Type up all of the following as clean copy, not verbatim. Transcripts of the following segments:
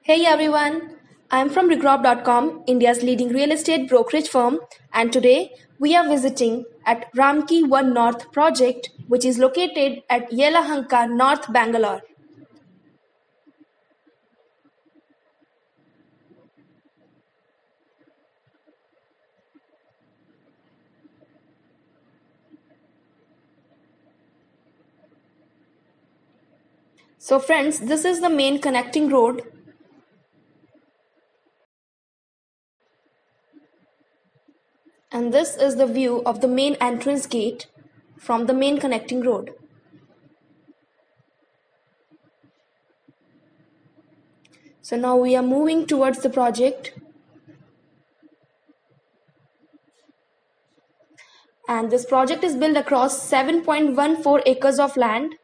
Hey everyone, I'm from Regrob.com, India's leading real estate brokerage firm, and today we are visiting at Ramky 1 North project, which is located at Yelahanka, North Bangalore. So friends, this is the main connecting road. And this is the view of the main entrance gate from the main connecting road. So now we are moving towards the project. And this project is built across 7.14 acres of land.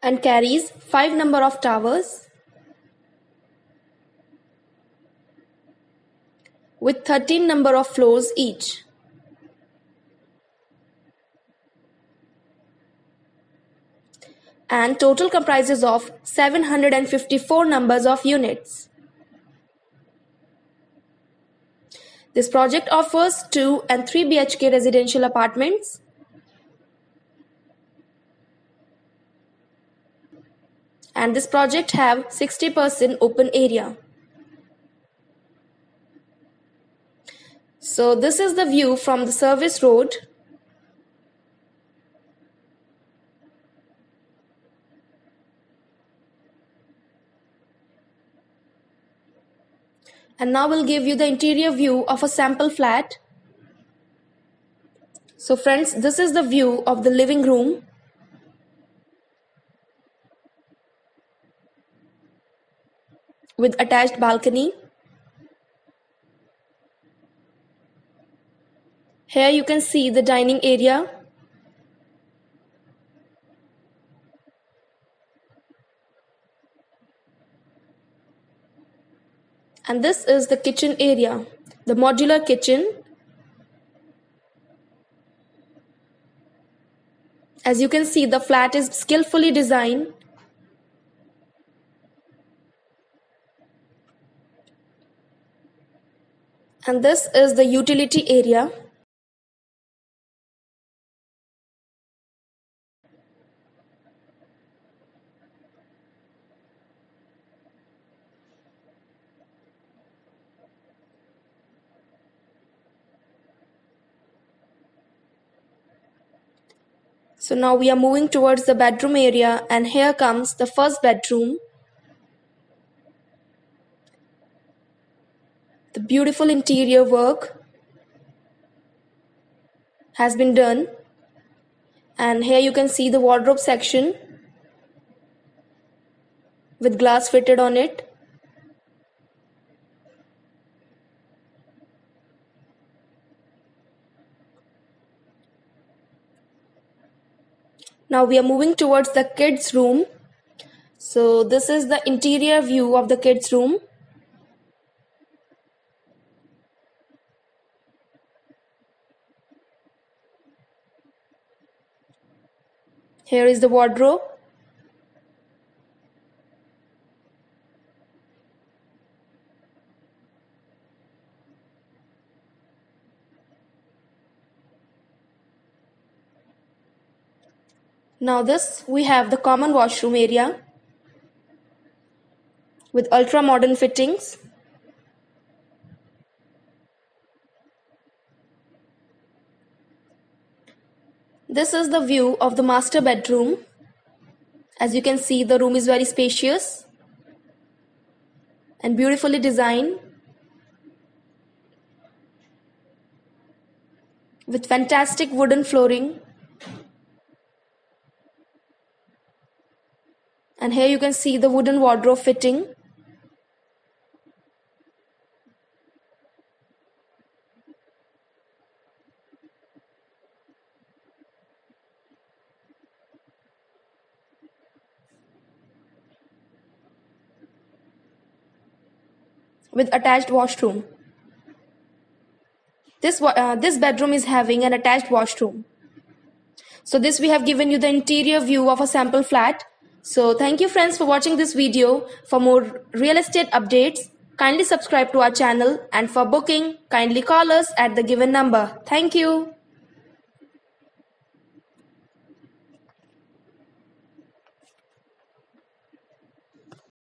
And carries 5 number of towers with 13 number of floors each. And total comprises of 754 numbers of units. This project offers 2 and 3 BHK residential apartments, and this project have 60% open area. So this is the view from the service road. And now we'll give you the interior view of a sample flat. So friends, this is the view of the living room. With attached balcony. Here you can see the dining area. And this is the kitchen area, the modular kitchen. As you can see, the flat is skillfully designed. And this is the utility area. So now we are moving towards the bedroom area, and here comes the first bedroom. The beautiful interior work has been done. And here you can see the wardrobe section with glass fitted on it. Now we are moving towards the kids' room. So this is the interior view of the kids' room. Here is the wardrobe. Now this we have the common washroom area with ultra modern fittings. This is the view of the master bedroom. As you can see, the room is very spacious and beautifully designed with fantastic wooden flooring. And here you can see the wooden wardrobe fitting. With attached washroom. This bedroom is having an attached washroom. So this we have given you the interior view of a sample flat. So thank you friends for watching this video. For more real estate updates, kindly subscribe to our channel, and for booking, kindly call us at the given number. Thank you.